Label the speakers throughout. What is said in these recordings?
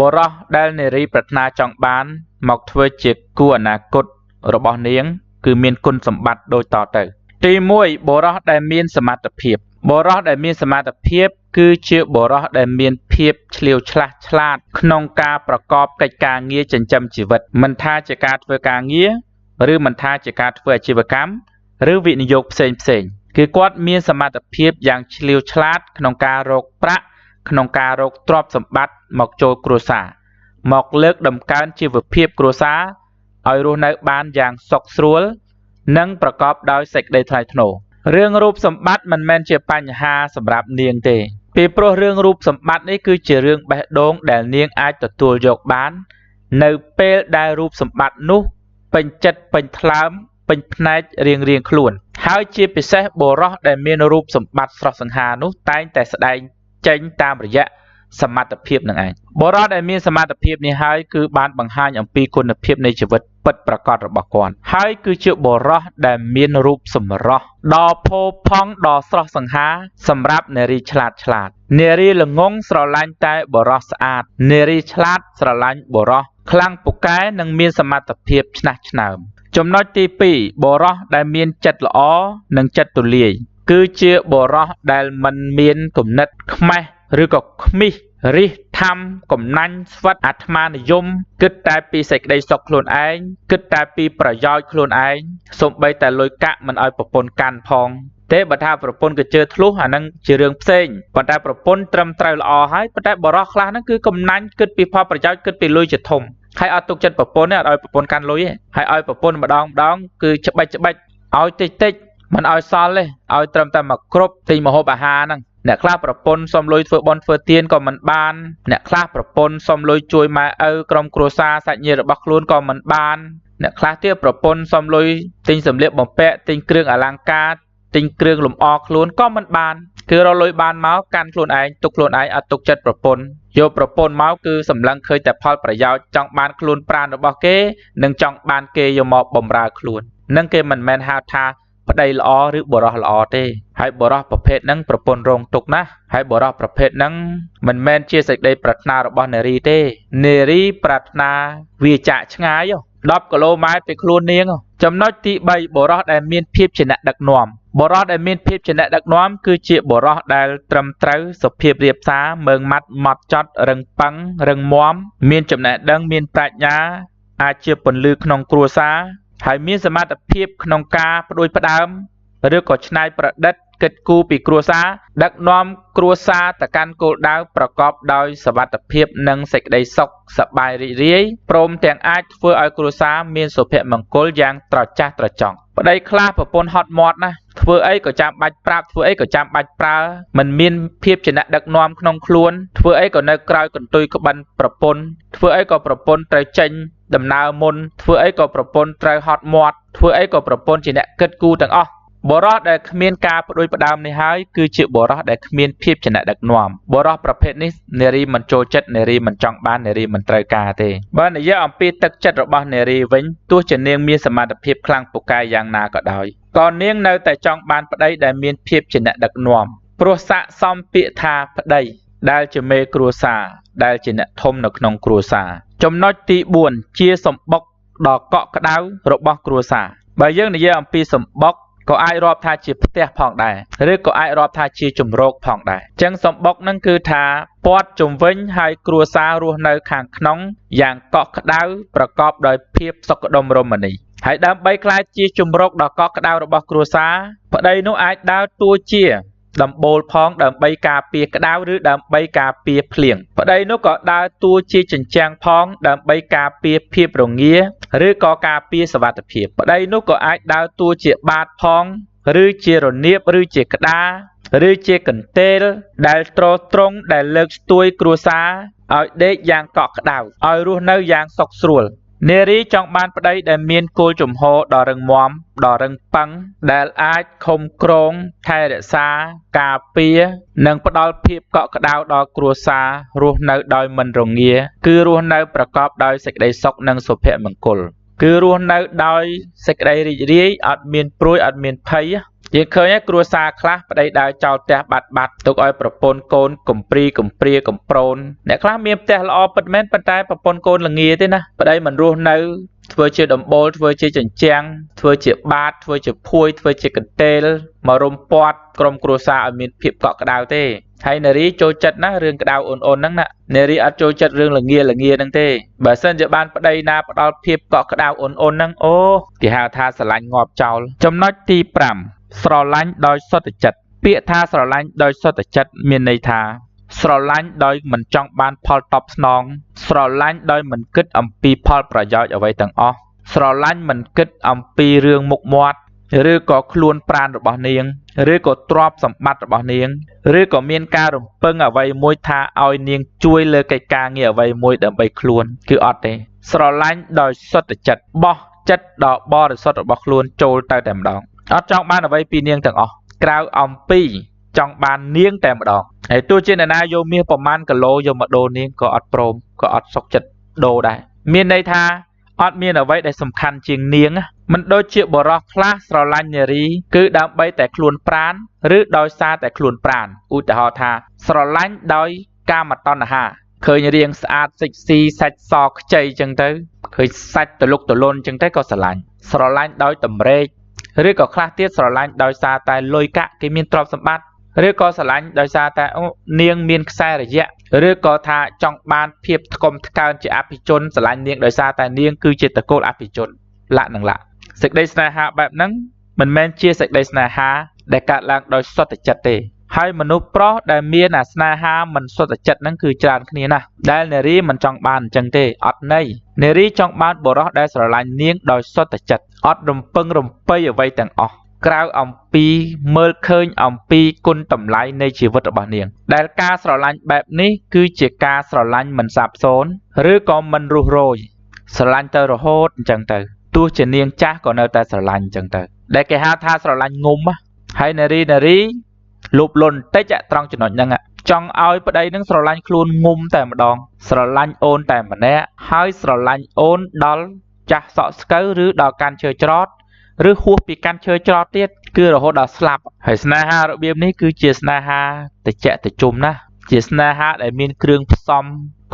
Speaker 1: បរោះដែលនារីប្រាថ្នាចង់បានមកធ្វើជាគូអនាគតរបស់នាងគឺមានគុណសម្បត្តិដូចតទៅទី1បរោះដែលមានសមត្ថភាពបរោះដែលមានសមត្ថភាពគឺជាបរោះដែលមានភាពឆ្លៀវឆ្លាស់ឆ្លាតក្នុងការប្រកបកិច្ចការងារចិញ្ចឹមជីវិតមិនថាជាការធ្វើការងារឬមិនថាជាការធ្វើអាជីវកម្មឬវិនិយោគផ្សេងគឺគាត់មានសមត្ថភាពយ៉ាងឆ្លៀវឆ្លាតក្នុងការរកប្រាក់ក្នុងការរកទ្រព្យសម្បត្តិមកចូលគ្រួសារមកលើកដំកើងជីវភាពគ្រួសារឲ្យរស់នៅបានយ៉ាងសុខស្រួលនិងប្រកបដោយសេចក្តីថ្លៃថ្នូររឿងរូបសម្បត្តិមិនមែនជាបញ្ហាសម្រាប់នាងទេពីព្រោះរឿងរូបសម្បត្តិនេះគឺជារឿងបេះដូងដែលនាងអាចទទួលយកបាននៅពេលដែលរូបសម្បត្តិនោះពេញចិត្តពេញថ្លើមពេញភ្នែករៀងខ្លួនហើយជាពិសេសបុរសដែលមានរូបសម្បត្តិស្រស់សង្ហានោះតែងតែស្ដែងចេញតាមរយៈសមត្ថភាពនឹងឯងបុរសដែលមានសមត្ថភាពនេះហើយគឺបានបង្ហាញអំពីគុណភាពនៃជីវិតពិតប្រាកដរបស់គាត់ហើយគឺជាបុរសដែលមានរូបសម្រស់ដ៏ផូរផង់ដ៏ស្រស់សង្ហាសម្រាប់នារីឆ្លាតនារីល្ងងស្រឡាញ់តែបុរសស្អាតនារីឆ្លាតស្រឡាញ់បុរសខ្លាំងពូកែនិងមានសមត្ថភាពឆ្នះឆ្នើមចំណុចទី2បុរសដែលមានចិត្តល្អនិងចិត្តទូលាយគឺជាបុរសដែលមិនមានគំនិតខ្មាស់ឬក៏ខ្មិះរិះថាំកំណាញ់ស្វិតអាត្មានិយមគិតតែពីសេចក្តីសុខខ្លួនឯងគិតតែពីប្រយោជន៍ខ្លួនឯងសូម្បីតែលុយកាក់មិនឲ្យប្រពន្ធកាន់ផងទេបើថាប្រពន្ធក៏ជឿធ្លុះអានឹងជារឿងផ្សេងប៉ុន្តែប្រពន្ធត្រឹមត្រូវល្អហើយប៉ុន្តែបរិសខ្លះហ្នឹងគឺកំណាញ់គិតពីផលប្រយោជន៍គិតពីលុយជាធំហើយអត់ទុកចិត្តប្រពន្ធទេអត់ឲ្យប្រពន្ធកាន់លុយទេហើយឲ្យប្រពន្ធម្ដងគឺច្បិចឲ្យតិចមិនឲ្យសល់ទេឲ្យត្រឹមតែមកគ្រប់ទិញម្ហូបអាហារហ្នឹងអ្នកខ្លះប្រពន្ធសុំលុយធ្វើបន់ធ្វើទានក៏មិនបានអ្នកខ្លះប្រពន្ធសុំលុយជួយម៉ែឪក្រុមគ្រួសារសាច់ញាតិរបស់ខ្លួនក៏មិនបានអ្នកខ្លះទៀតប្រពន្ធសុំលុយទិញសម្លៀកបំពាក់ទិញគ្រឿងអលង្ការទិញគ្រឿងលម្អខ្លួនក៏មិនបានគឺរកលុយបានមកកាន់ខ្លួនឯងទុកខ្លួនឯងអត់ទុកចិត្តប្រពន្ធយកប្រពន្ធមកគឺសម្លឹងឃើញតែផលប្រយោជន៍ចង់បានខ្លួនប្រាណរបស់គេនិងចង់បានគេយកមកបំរើខ្លួននឹងគេមិនមែនហៅថាប្តីល្អឬបុរសល្អទេហើយបុរសប្រភេទហ្នឹងប្រពន្ធរងទុកណាស់ហើយបុរសប្រភេទហ្នឹងមិនមែនជាសេចក្តីប្រាថ្នារបស់នារីទេនារីប្រាថ្នាវាចាក់ឆ្ងាយ10គីឡូម៉ែត្រពីខ្លួននាងចំណុចទី3បុរសដែលមានភាពជាអ្នកដឹកនាំបុរសដែលមានភាពជាអ្នកដឹកនាំគឺជាបុរសដែលត្រឹមត្រូវសុភាពរាបសារមើងម៉ាត់ម៉ត់ចត់រឹងប៉ឹងរឹងមាំមានចំណេះដឹងមានប្រាជ្ញាអាចជាពន្លឺក្នុងគ្រួសារហើយមានសមត្ថភាពក្នុងការផ្ដួចផ្ដើមឬក៏ច្នៃប្រឌិតគិតគូរពីគ្រួសារដឹកនាំគ្រួសារទៅកាន់គោលដៅប្រកបដោយសុវត្ថិភាពនិងសេចក្តីសុខសប្បាយរីករាយព្រមទាំងអាចធ្វើឲ្យគ្រួសារមានសុភមង្គលយ៉ាងត្រចះត្រចង់ប្តីខ្លះប្រពន្ធហត់មាត់ណាធ្វើអីក៏ចាំបាច់ប្រាប់ធ្វើអីក៏ចាំបាច់ប្រើមិនមានភាពជាអ្នកដឹកនាំក្នុងខ្លួនធ្វើអីក៏នៅក្រោយកន្ទុយក្បិនប្រពន្ធធ្វើអីក៏ប្រពន្ធត្រូវចេញដំណើរមុនធ្វើអីក៏ប្រពន្ធត្រូវហត់មាត់ធ្វើអីក៏ប្រពន្ធជាអ្នកគិតគូរទាំងអស់បុរសដែលគ្មានការផ្ដួចផ្ដើមនេះហើយគឺជាបុរសដែលគ្មានភាពជាអ្នកដឹកនាំបុរសប្រភេទនេះនារីមិនចូលចិត្តនារីមិនចង់បាននារីមិនត្រូវការទេបើនិយាយអំពីទឹកចិត្តរបស់នារីវិញទោះជានាងមានសមត្ថភាពខ្លាំងពូកែយ៉ាងណាក៏ដោយក៏នាងនៅតែចង់បានប្តីដែលមានភាពជាអ្នកដឹកនាំព្រោះស័ក្តិសមពាក្យថាប្តីដែលជាមេគ្រួសារដែលជាអ្នកធំនៅក្នុងគ្រួសារចំណុចទី4ជាសម្បុកដ៏កក់ក្ដៅរបស់គ្រួសារបើយើងនិយាយអំពីសម្បុកក៏អាចរាប់ថាជាផ្ទះផងដែរឬក៏អាចរាប់ថាជាជំរកផងដែរអញ្ចឹងសម្បុកហ្នឹងគឺថាព័ទ្ធជុំវិញហើយគ្រួសាររស់នៅខាងក្នុងយ៉ាងកក់ក្ដៅប្រកបដោយភាពសុខដុមរមនាហើយដើម្បីក្លាយជាជំរកដ៏កក់ក្ដៅរបស់គ្រួសារប្តីនោះអាចដើរតួជាដំបូលផងដើម្បីការពារក្តៅឬដើម្បីការពារភ្លៀងប្តីនោះក៏ដើរតួជាជញ្ជាំងផងដើម្បីការពារភាពរងាឬក៏ការពារសុវត្ថិភាពប្តីនោះក៏អាចដើរតួជាបាតផងឬជារនាបឬជាក្តារឬជាកន្ទេលដែលទ្រទ្រង់ដែលលើកស្ទួយគ្រួសារឲ្យដេកយ៉ាងកក់ក្តៅឲ្យរស់នៅយ៉ាងសុខស្រួលនារីចង់បានប្តីដែលមានគោលជំហរដ៏រឹងមាំដ៏រឹងប៉ឹងដែលអាចខំក្រងថែរក្សាការពារនិងផ្ដល់ភាពកក់ក្ដៅដល់គ្រួសាររស់នៅដោយមិនរងាគឺរស់នៅប្រកបដោយសេចក្តីសុខនិងសុភមង្គលគឺរស់នៅដោយសេចក្តីរីករាយអត់មានព្រួយអត់មានភ័យ យើងឃើញគ្រួសារខ្លះប្តីដើរចោលផ្ទះបាត់ទុកឲ្យប្រពន្ធកូនកំព្រីកំព្រាកំប្រូនអ្នកខ្លះមានផ្ទះល្អពិតមែនប៉ុន្តែប្រពន្ធកូនល្ងាទេណាប្តីមិនរស់នៅធ្វើជាដំបូលធ្វើជាចិញ្ចាំងធ្វើជាបាតធ្វើជាភួយធ្វើជាកន្ទេលមករំពាត់ក្រុមគ្រួសារឲ្យមានភាពកក់ក្ដៅទេហើយនារីចូលចិត្តណារឿងក្ដៅអូនហ្នឹងណានារីអត់ចូលចិត្តរឿងល្ងាហ្នឹងទេបើសិនជាបានប្តីណាផ្ដល់ភាពកក់ក្ដៅអូនហ្នឹងអូគេហៅថាស្រឡាញ់ងាប់ចោលចំណុចទី5ស្រឡាញ់ដោយសុទ្ធចិត្តពាក្យថាស្រឡាញ់ដោយសុទ្ធចិត្តមានន័យថាស្រឡាញ់ដោយមិនចង់បានផលតបស្នងស្រឡាញ់ដោយមិនគិតអំពីផលប្រយោជន៍អ្វីទាំងអស់ស្រឡាញ់មិនគិតអំពីរឿងមុខមាត់ឬក៏ខ្លួនប្រាណរបស់នាងឬក៏ទ្រព្យសម្បត្តិរបស់នាងឬក៏មានការរំពឹងអ្វីមួយថាឲ្យនាងជួយលើកិច្ចការងារអ្វីមួយដើម្បីខ្លួនគឺអត់ទេស្រឡាញ់ដោយសុទ្ធចិត្តបោះចិត្តដ៏បរិសុទ្ធរបស់ខ្លួនចូលទៅតែម្ដងអត់ចង់បានអ្វីពីនាងទាំងអស់ក្រៅអំពីចង់បាននាងតែម្ដងហើយទោះជាអ្នកណាយកមាសប្រមាណគីឡូយកមកដូរនាងក៏អត់ព្រមក៏អត់សុខចិត្តដូរដែរមានន័យថាអត់មានអ្វីដែលសំខាន់ជាងនាងមិនដូចជាបរិសខ្លះស្រឡាញ់នារីគឺដើម្បីតែខ្លួនប្រាណឬដោយសារតែខ្លួនប្រាណឧទាហរណ៍ថាស្រឡាញ់ដោយកាមតណ្ហាឃើញរាងស្អាតសិចស៊ីសាច់សខ្ចីចឹងទៅឃើញសាច់ទលុកទលន់ចឹងទៅក៏ស្រឡាញ់ដោយតម្រេកឬក៏ខ្លះទៀតស្រឡាញ់ដោយសារតែលុយកាក់គេមានទ្រព្យសម្បត្តិឬក៏ស្រឡាញ់ដោយសារតែនាងមានខ្សែរយៈឬក៏ថាចង់បានភាពថ្កុំថ្កើងជាអភិជនស្រឡាញ់នាងដោយសារតែនាងគឺជាតកូលអភិជនលក្ខណៈសេចក្តីស្នេហាបែបហ្នឹងមិនមែនជាសេចក្តីស្នេហាដែលកើតឡើងដោយសុទ្ធចិត្តទេហើយមនុស្សប្រុសដែលមានអាស្នេហាមិនសុទ្ធចិត្តហ្នឹងគឺច្រើនគ្នាណាស់ដែលនារីមិនចង់បានអញ្ចឹងទេអត់ន័យនារីចង់បានបុរសដែលស្រឡាញ់នាងដោយសុទ្ធចិត្តអត់រំពឹងរំពៃអ្វីទាំងអស់ក្រៅអំពីមើលឃើញអំពីគុណតម្លៃនៃជីវិតរបស់នាងដែលការស្រឡាញ់បែបនេះគឺជាការស្រឡាញ់មិនសាបសូន្យឬក៏មិនរុះរោយស្រឡាញ់ទៅរហូតអញ្ចឹងទៅទោះជានាងចាស់ក៏នៅតែស្រឡាញ់អញ្ចឹងទៅដែលគេហៅថាស្រឡាញ់ងុំហើយនារីលូបលន់តិចត្រង់ចំណុចហ្នឹងចង់ឲ្យប្តីនឹងស្រឡាញ់ខ្លួនងុំតែម្ដងស្រឡាញ់អូនតែម្នាក់ហើយស្រឡាញ់អូនដល់ចាស់សក់ស្កូវឬដល់កាន់ឈើច្រត់ឬហួសពីកាន់ឈើច្រត់ទៀតគឺរហូតដល់ស្លាប់ហើយស្នេហារបៀបនេះគឺជាស្នេហាតិចតិជុំណាស់ជាស្នេហាដែលមានគ្រឿងផ្សំ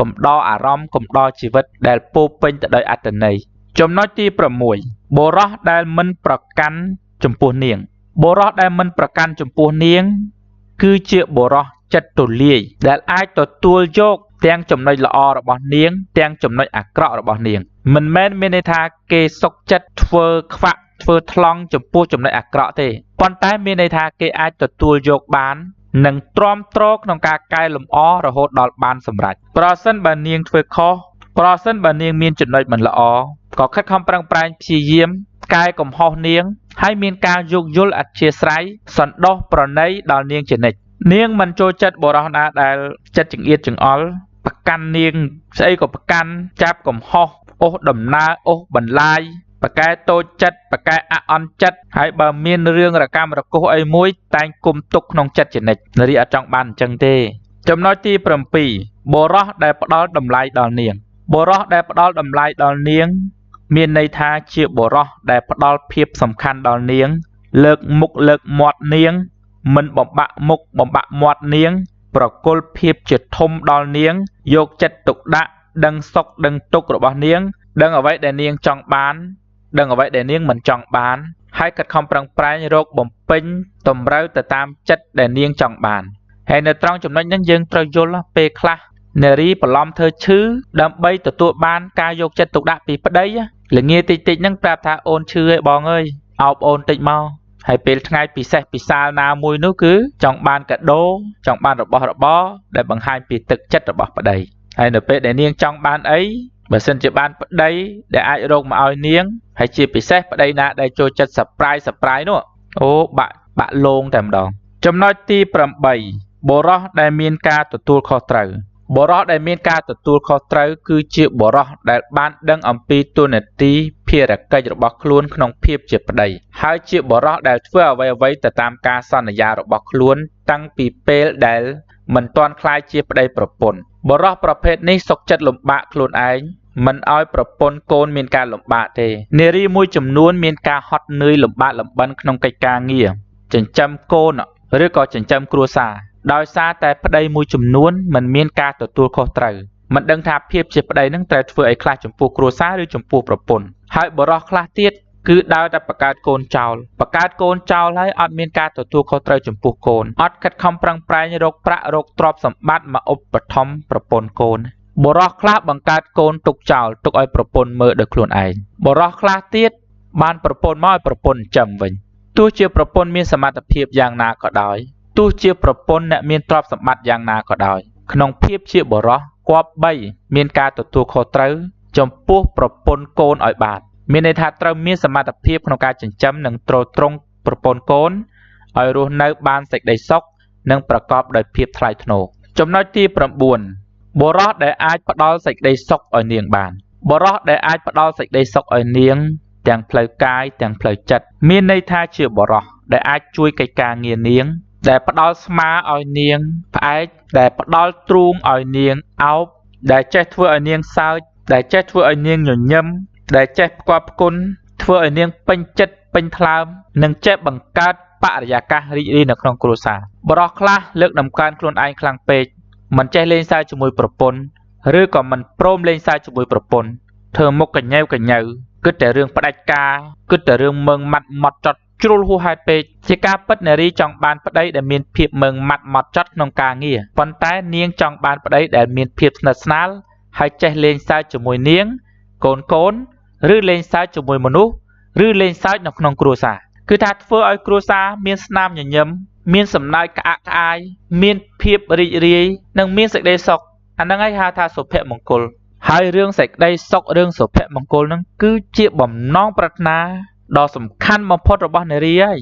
Speaker 1: កំដរអារម្មណ៍កំដរជីវិតដែលពោពេញទៅដោយអត្ថន័យចំណុចទី6បុរសដែលមិនប្រកាន់ចំពោះនាងបុរសដែលមិនប្រកាន់ចំពោះនាងគឺជាបុរសចិត្តទូលាយដែលអាចទទួលយកទាំងចំណុចល្អរបស់នាងទាំងចំណុចអាក្រក់របស់នាងមិនមែនមានន័យថាគេសុកចិត្តធ្វើខ្វាក់ធ្វើថ្លង់ចំពោះចំណុចអាក្រក់ទេប៉ុន្តែមានន័យថាគេអាចទទួលយកបាននិងទ្រាំទ្រក្នុងការកែលម្អរហូតដល់បានសម្រេចប្រសិនបើនាងធ្វើខុសប្រសិនបើនាងមានចំណុចមិនល្អក៏ខិតខំប្រឹងប្រែងព្យាយាមកែកំហុសនាងហើយមានការយោគយល់អធ្យាស្រ័យសន្តោសប្រណីដល់នាងជានិច្ចនាងមិនចូលចិត្តបុរសណាដែលចិត្តចង្អៀតចង្អល់ប្រកាន់នាងស្អីក៏ប្រកាន់ចាប់កំហុសអូសដំណើរអូសបន្លាយប្រកែតូចចិត្តប្រកែអអន់ចិត្តហើយបើមានរឿងរកម្មរកុសអីមួយតែងគុំទុកក្នុងចិត្តជានិច្ចនារីអត់ចង់បានអញ្ចឹងទេចំណុចទី7បុរសដែលផ្ដល់តម្លៃដល់នាងបុរសដែលផ្ដល់តម្លៃដល់នាងមានន័យថាជាបុរសដែលផ្ដល់ភាពសំខាន់ដល់នាងលើកមុខលើកមាត់នាងមិនបំបាក់មុខបំបាក់មាត់នាងប្រគល់ភាពជាធំដល់នាងយកចិត្តទុកដាក់ដឹងសុខដឹងទុក្ខរបស់នាងដឹងអ្វីដែលនាងចង់បានដឹងអ្វីដែលនាងមិនចង់បានហើយខិតខំប្រឹងប្រែងរកបំពេញតម្រូវទៅតាមចិត្តដែលនាងចង់បានហើយនៅត្រង់ចំណុចហ្នឹងយើងត្រូវយល់ពេលខ្លះនារីបន្លំធ្វើឈឺដើម្បីទទួលបានការយកចិត្តទុកដាក់ពីប្តីល្ងាតិចហ្នឹងប្រាប់ថាអូនឈឺឯងបងអើយអោបអូនតិចមកហើយពេលថ្ងៃពិសេសពិសាលណាមួយនោះគឺចង់បានកាដូចង់បានរបស់របរដែលបង្ហាញពីទឹកចិត្តរបស់ប្តីហើយនៅពេលដែលនាងចង់បានអីបើសិនជាបានប្តីដែលអាចរកមកឲ្យនាងហើយជាពិសេសប្តីណាដែលចូលចិត្ត surprise នោះអូបាក់លោងតែម្ដងចំណុចទី8បុរសដែលមានការទទួលខុសត្រូវបុរសដែលមានការទទួលខុសត្រូវគឺជាបុរសដែលបានដឹងអំពីតួនាទីភារកិច្ចរបស់ខ្លួនក្នុងភាពជាប្តីហើយជាបុរសដែលធ្វើអ្វីៗទៅតាមការសន្យារបស់ខ្លួនតាំងពីពេលដែលមិនទាន់ក្លាយជាប្តីប្រពន្ធបុរសប្រភេទនេះសុខចិត្តលំបាកខ្លួនឯងមិនឲ្យប្រពន្ធកូនមានការលំបាកទេនារីមួយចំនួនមានការហត់នឿយលំបាកលំបិនក្នុងកិច្ចការងារ ចិញ្ចឹមកូនឬក៏ចិញ្ចឹមគ្រួសារដោយសារតែប្តីមួយចំនួនមិនមានការទទួលខុសត្រូវមិនដឹងថាភាពជាប្តីនឹងត្រូវធ្វើអីខ្លះចំពោះគ្រួសារឬចំពោះប្រពន្ធហើយបរិសខ្លះទៀតគឺដើរតែបង្កើតកូនចោលហើយអត់មានការទទួលខុសត្រូវចំពោះកូនអត់ខិតខំប្រឹងប្រែងរកប្រាក់រកទ្រព្យសម្បត្តិមកឧបត្ថម្ភប្រពន្ធកូនបរិសខ្លះបង្កើតកូនទុកចោលទុកឲ្យប្រពន្ធមើលដោយខ្លួនឯងបរិសខ្លះទៀតបានប្រពន្ធមកឲ្យប្រពន្ធចិញ្ចឹមវិញទោះជាប្រពន្ធមានសមត្ថភាពយ៉ាងណាក៏ដោយទោះជាប្រពន្ធអ្នកមានទ្រព្យសម្បត្តិយ៉ាងណាក៏ដោយក្នុងភាពជាបរិសគប្បីមានការទទួលខុសត្រូវចំពោះប្រពន្ធកូនឲ្យបានមានន័យថាត្រូវមានសមត្ថភាពក្នុងការចិញ្ចឹមនិងទ្រទ្រង់ប្រពន្ធកូនឲ្យរស់នៅបានសេចក្តីសុខនិងប្រកបដោយភាពថ្លៃថ្នូរចំណុចទី9បរិសដែលអាចផ្ដល់សេចក្តីសុខឲ្យនាងបានបរិសដែលអាចផ្ដល់សេចក្តីសុខឲ្យនាងទាំងផ្លូវកាយទាំងផ្លូវចិត្តមានន័យថាជាបរិសដែលអាចជួយកិច្ចការងារនាងដែលផ្ដល់ស្មាឲ្យនាងផ្អែកដែលផ្ដល់ទ្រូងឲ្យនាងអោបដែលចេះធ្វើឲ្យនាងសើចដែលចេះធ្វើឲ្យនាងញញឹមដែលចេះផ្គត់ផ្គុនធ្វើឲ្យនាងពេញចិត្តពេញថ្លើមនិងចេះបង្កើតបរិយាកាសរីករាយនៅក្នុងគ្រួសារបរិសខ្លះលើកតម្កើងខ្លួនឯងខ្លាំងពេកមិនចេះលេងសើចជាមួយប្រពន្ធឬក៏មិនព្រមលេងសើចជាមួយប្រពន្ធធ្វើមុខកញ្ញើកញ្ញើគិតតែរឿងផ្ដាច់ការគិតតែរឿងមើងម៉ាត់ម៉ត់ចត់ជ្រុលហួសហេតុពេកជាការពិតនារីចង់បានប្តីដែលមានភាពមើងម៉ាត់ម៉ត់ចត់ក្នុងការងារប៉ុន្តែនាងចង់បានប្តីដែលមានភាពស្និទ្ធស្នាលហើយចេះលេងសើចជាមួយនាងកូនឬលេងសើចជាមួយមនុស្សឬលេងសើចនៅក្នុងគ្រួសារគឺថាធ្វើឲ្យគ្រួសារមានស្នាមញញឹមមានសំណើចក្អាក់ក្អាយមានភាពរីករាយនិងមានសេចក្តីសុខអាហ្នឹងហើយហៅថាសុភមង្គលហើយរឿងសេចក្តីសុខរឿងសុភមង្គលហ្នឹងគឺជាបំណងប្រាថ្នាដ៏សំខាន់បំផុតរបស់នារីហើយ